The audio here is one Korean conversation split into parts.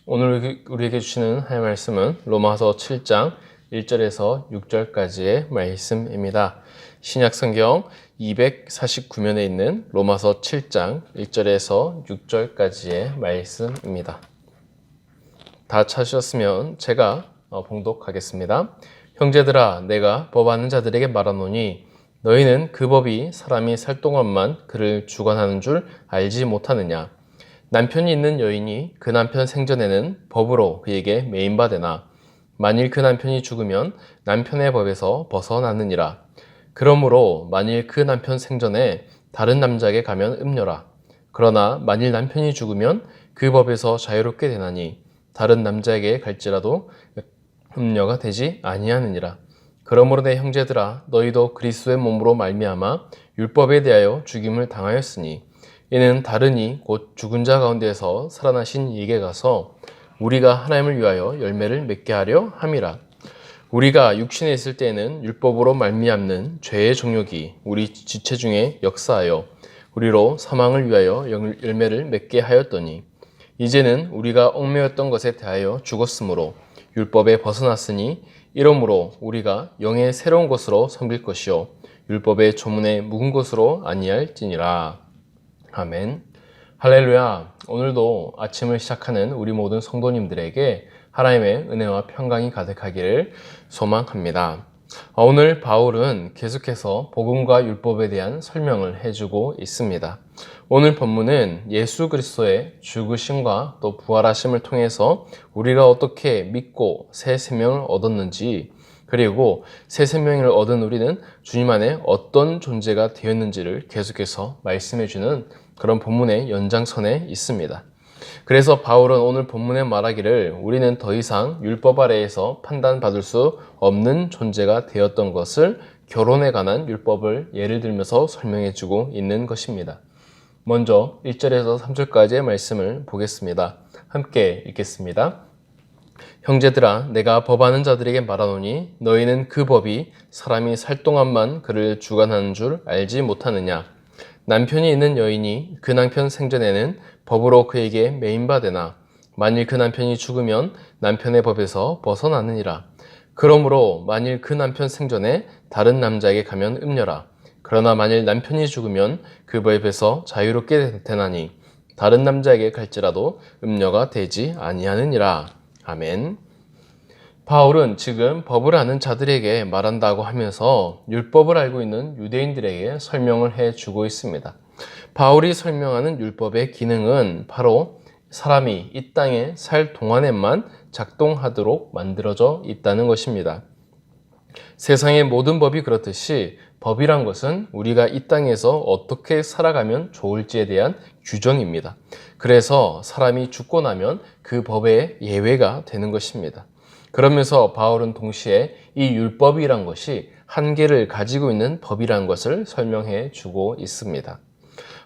오늘 우리에게 주시는 하나님의 말씀은 로마서 7장 1절에서 6절까지의 말씀입니다. 신약 성경 249면에 있는 로마서 7장 1절에서 6절까지의 말씀입니다. 다 찾으셨으면 제가 봉독하겠습니다. 형제들아, 내가 법하는 자들에게 말하노니 너희는 그 법이 사람이 살 동안만 그를 주관하는 줄 알지 못하느냐. 남편이 있는 여인이 그 남편 생전에는 법으로 그에게 매인바되나 만일 그 남편이 죽으면 남편의 법에서 벗어나느니라. 그러므로 만일 그 남편 생전에 다른 남자에게 가면 음녀라. 그러나 만일 남편이 죽으면 그 법에서 자유롭게 되나니 다른 남자에게 갈지라도 음녀가 되지 아니하느니라. 그러므로 내 형제들아, 너희도 그리스도의 몸으로 말미암아 율법에 대하여 죽임을 당하였으니 이는 다른이 곧 죽은 자 가운데서 살아나신 이에게 가서 우리가 하나님을 위하여 열매를 맺게 하려 함이라. 우리가 육신에 있을 때에는 율법으로 말미암는 죄의 정욕이 우리 지체 중에 역사하여 우리로 사망을 위하여 열매를 맺게 하였더니 이제는 우리가 얽매였던 것에 대하여 죽었으므로 율법에 벗어났으니 이러므로 우리가 영의 새로운 것으로 섬길 것이요 율법의 조문에 묵은 것으로 아니할지니라. 아멘. 할렐루야. 오늘도 아침을 시작하는 우리 모든 성도님들에게 하나님의 은혜와 평강이 가득하기를 소망합니다. 오늘 바울은 계속해서 복음과 율법에 대한 설명을 해주고 있습니다. 오늘 본문은 예수 그리스도의 죽으심과 또 부활하심을 통해서 우리가 어떻게 믿고 새 생명을 얻었는지, 그리고 새 생명을 얻은 우리는 주님 안에 어떤 존재가 되었는지를 계속해서 말씀해주는 그런 본문의 연장선에 있습니다. 그래서 바울은 오늘 본문에 말하기를 우리는 더 이상 율법 아래에서 판단받을 수 없는 존재가 되었던 것을 결혼에 관한 율법을 예를 들면서 설명해주고 있는 것입니다. 먼저 1절에서 3절까지의 말씀을 보겠습니다. 함께 읽겠습니다. 형제들아, 내가 법하는 자들에게 말하노니 너희는 그 법이 사람이 살 동안만 그를 주관하는 줄 알지 못하느냐. 남편이 있는 여인이 그 남편 생전에는 법으로 그에게 매인바되나 만일 그 남편이 죽으면 남편의 법에서 벗어나느니라. 그러므로 만일 그 남편 생전에 다른 남자에게 가면 음녀라. 그러나 만일 남편이 죽으면 그 법에서 자유롭게 되나니 다른 남자에게 갈지라도 음녀가 되지 아니하느니라. 아멘. 바울은 지금 법을 아는 자들에게 말한다고 하면서 율법을 알고 있는 유대인들에게 설명을 해주고 있습니다. 바울이 설명하는 율법의 기능은 바로 사람이 이 땅에 살 동안에만 작동하도록 만들어져 있다는 것입니다. 세상의 모든 법이 그렇듯이 법이란 것은 우리가 이 땅에서 어떻게 살아가면 좋을지에 대한 규정입니다. 그래서 사람이 죽고 나면 그 법의 예외가 되는 것입니다. 그러면서 바울은 동시에 이 율법이란 것이 한계를 가지고 있는 법이란 것을 설명해 주고 있습니다.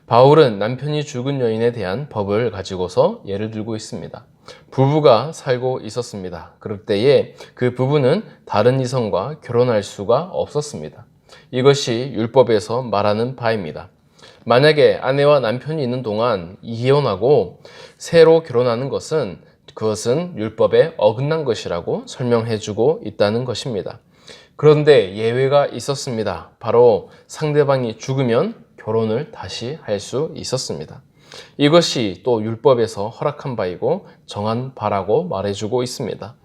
바울은 남편이 죽은 여인에 대한 법을 가지고서 예를 들고 있습니다. 부부가 살고 있었습니다. 그럴 때에 그 부부는 다른 이성과 결혼할 수가 없었습니다. 이것이 율법에서 말하는 바입니다. 만약에 아내와 남편이 있는 동안 이혼하고 새로 결혼하는 것은 그것은 율법에 어긋난 것이라고 설명해주고 있다는 것입니다. 그런데 예외가 있었습니다. 바로 상대방이 죽으면 결혼을 다시 할 수 있었습니다. 이것이 또 율법에서 허락한 바이고 정한 바라고 말해주고 있습니다.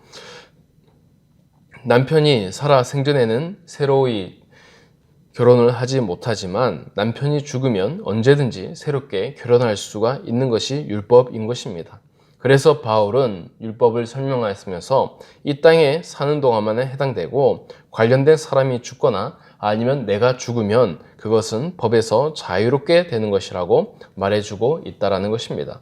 남편이 살아 생전에는 새로이 결혼을 하지 못하지만 남편이 죽으면 언제든지 새롭게 결혼할 수가 있는 것이 율법인 것입니다. 그래서 바울은 율법을 설명하면서 이 땅에 사는 동안만에 해당되고 관련된 사람이 죽거나 아니면 내가 죽으면 그것은 법에서 자유롭게 되는 것이라고 말해주고 있다는 것입니다.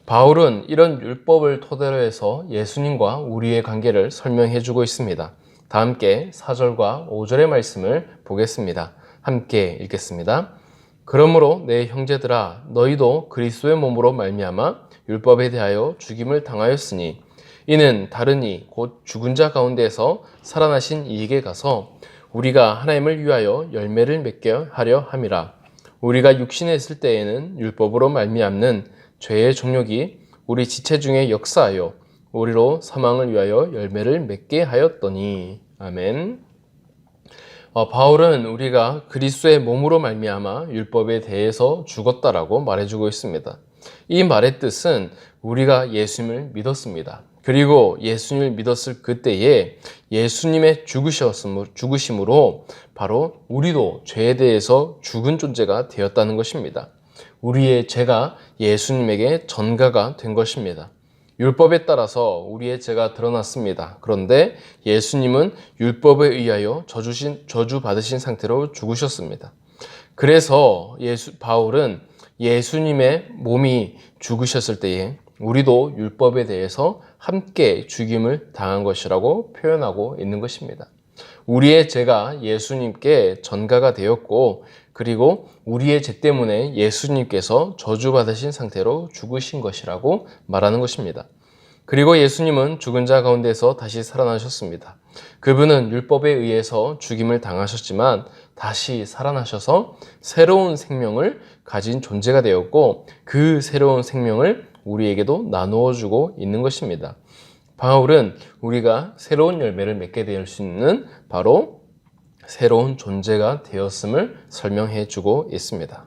바울은 이런 율법을 토대로 해서 예수님과 우리의 관계를 설명해주고 있습니다. 다 함께 4절과 5절의 말씀을 보겠습니다. 함께 읽겠습니다. 그러므로 내 형제들아, 너희도 그리스도의 몸으로 말미암아 율법에 대하여 죽임을 당하였으니 이는 다른이 곧 죽은 자 가운데서 살아나신 이에게 가서 우리가 하나님을 위하여 열매를 맺게 하려 함이라. 우리가 육신에 있을 때에는 율법으로 말미암는 죄의 정욕이 우리 지체 중에 역사하여 우리로 사망을 위하여 열매를 맺게 하였더니. 아멘. 바울은 우리가 그리스도의 몸으로 말미암아 율법에 대해서 죽었다라고 말해주고 있습니다. 이 말의 뜻은 우리가 예수님을 믿었습니다. 그리고 예수님을 믿었을 그때에 예수님의 죽으심으로 바로 우리도 죄에 대해서 죽은 존재가 되었다는 것입니다. 우리의 죄가 예수님에게 전가가 된 것입니다. 율법에 따라서 우리의 죄가 드러났습니다. 그런데 예수님은 율법에 의하여 저주받으신 상태로 죽으셨습니다. 그래서 바울은 예수님의 몸이 죽으셨을 때에 우리도 율법에 대해서 함께 죽임을 당한 것이라고 표현하고 있는 것입니다. 우리의 죄가 예수님께 전가가 되었고, 그리고 우리의 죄 때문에 예수님께서 저주받으신 상태로 죽으신 것이라고 말하는 것입니다. 그리고 예수님은 죽은 자 가운데서 다시 살아나셨습니다. 그분은 율법에 의해서 죽임을 당하셨지만 다시 살아나셔서 새로운 생명을 가진 존재가 되었고, 그 새로운 생명을 우리에게도 나누어 주고 있는 것입니다. 바울은 우리가 새로운 열매를 맺게 될 수 있는 바로 새로운 존재가 되었음을 설명해 주고 있습니다.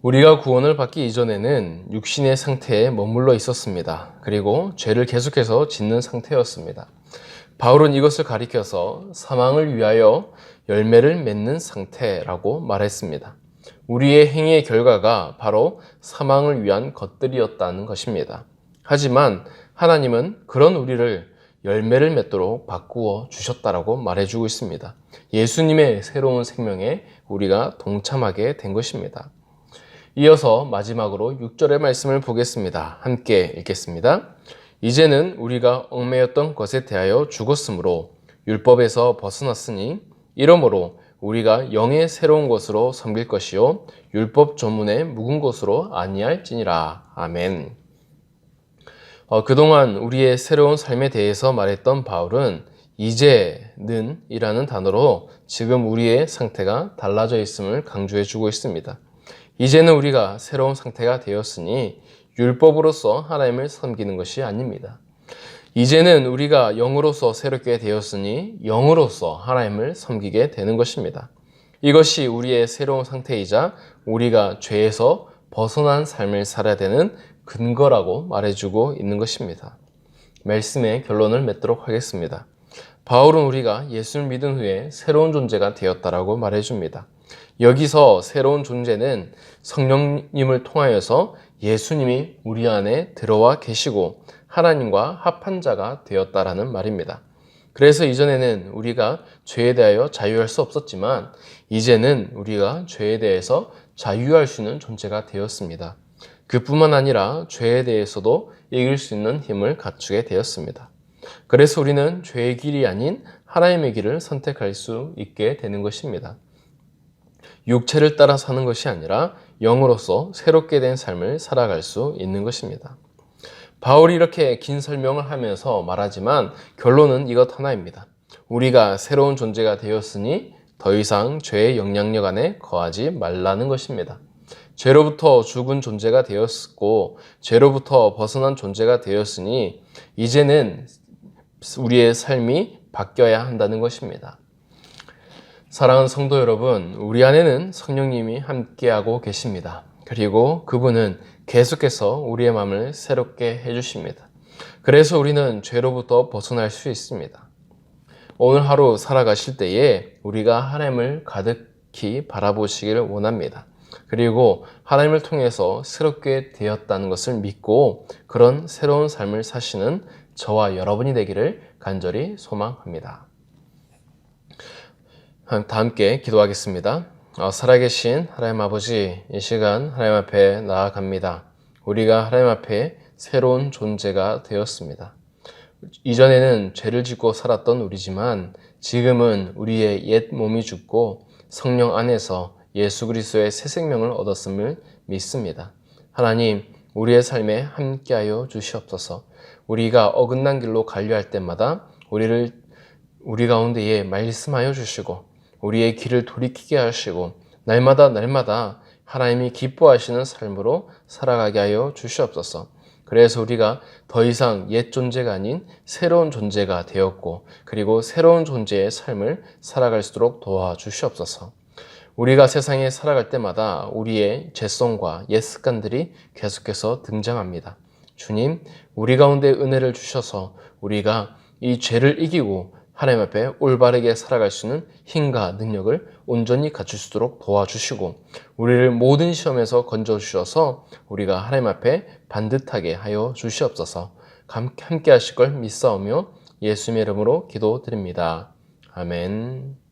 우리가 구원을 받기 이전에는 육신의 상태에 머물러 있었습니다. 그리고 죄를 계속해서 짓는 상태였습니다. 바울은 이것을 가리켜서 사망을 위하여 열매를 맺는 상태라고 말했습니다. 우리의 행위의 결과가 바로 사망을 위한 것들이었다는 것입니다. 하지만 하나님은 그런 우리를 열매를 맺도록 바꾸어 주셨다라고 말해주고 있습니다. 예수님의 새로운 생명에 우리가 동참하게 된 것입니다. 이어서 마지막으로 6절의 말씀을 보겠습니다. 함께 읽겠습니다. 이제는 우리가 얽매였던 것에 대하여 죽었으므로 율법에서 벗어났으니 이러므로 우리가 영의 새로운 것으로 섬길 것이요 율법 조문의 묵은 것으로 아니할지니라. 아멘. 그동안 우리의 새로운 삶에 대해서 말했던 바울은 이제는 이라는 단어로 지금 우리의 상태가 달라져 있음을 강조해 주고 있습니다. 이제는 우리가 새로운 상태가 되었으니 율법으로서 하나님을 섬기는 것이 아닙니다. 이제는 우리가 영으로서 새롭게 되었으니 영으로서 하나님을 섬기게 되는 것입니다. 이것이 우리의 새로운 상태이자 우리가 죄에서 벗어난 삶을 살아야 되는 근거라고 말해주고 있는 것입니다. 말씀의 결론을 맺도록 하겠습니다. 바울은 우리가 예수를 믿은 후에 새로운 존재가 되었다라고 말해줍니다. 여기서 새로운 존재는 성령님을 통하여서 예수님이 우리 안에 들어와 계시고 하나님과 합한 자가 되었다라는 말입니다. 그래서 이전에는 우리가 죄에 대하여 자유할 수 없었지만 이제는 우리가 죄에 대해서 자유할 수 있는 존재가 되었습니다. 그뿐만 아니라 죄에 대해서도 이길 수 있는 힘을 갖추게 되었습니다. 그래서 우리는 죄의 길이 아닌 하나님의 길을 선택할 수 있게 되는 것입니다. 육체를 따라 사는 것이 아니라 영으로서 새롭게 된 삶을 살아갈 수 있는 것입니다. 바울이 이렇게 긴 설명을 하면서 말하지만 결론은 이것 하나입니다. 우리가 새로운 존재가 되었으니 더 이상 죄의 영향력 안에 거하지 말라는 것입니다. 죄로부터 죽은 존재가 되었고 죄로부터 벗어난 존재가 되었으니 이제는 우리의 삶이 바뀌어야 한다는 것입니다. 사랑하는 성도 여러분, 우리 안에는 성령님이 함께하고 계십니다. 그리고 그분은 계속해서 우리의 마음을 새롭게 해주십니다. 그래서 우리는 죄로부터 벗어날 수 있습니다. 오늘 하루 살아가실 때에 우리가 하나님을 가득히 바라보시기를 원합니다. 그리고 하나님을 통해서 새롭게 되었다는 것을 믿고 그런 새로운 삶을 사시는 저와 여러분이 되기를 간절히 소망합니다. 다 함께 기도하겠습니다. 살아계신 하나님 아버지, 이 시간 하나님 앞에 나아갑니다. 우리가 하나님 앞에 새로운 존재가 되었습니다. 이전에는 죄를 짓고 살았던 우리지만 지금은 우리의 옛 몸이 죽고 성령 안에서 예수 그리스도의 새 생명을 얻었음을 믿습니다. 하나님, 우리의 삶에 함께하여 주시옵소서. 우리가 어긋난 길로 가려할 때마다 우리 가운데에 말씀하여 주시고 우리의 길을 돌이키게 하시고 날마다 하나님이 기뻐하시는 삶으로 살아가게 하여 주시옵소서. 그래서 우리가 더 이상 옛 존재가 아닌 새로운 존재가 되었고, 그리고 새로운 존재의 삶을 살아갈 수 있도록 도와주시옵소서. 우리가 세상에 살아갈 때마다 우리의 죄성과 옛 습관들이 계속해서 등장합니다. 주님, 우리 가운데 은혜를 주셔서 우리가 이 죄를 이기고 하나님 앞에 올바르게 살아갈 수 있는 힘과 능력을 온전히 갖출 수 있도록 도와주시고, 우리를 모든 시험에서 건져주셔서 우리가 하나님 앞에 반듯하게 하여 주시옵소서. 함께 하실 걸 믿사오며 예수님의 이름으로 기도드립니다. 아멘.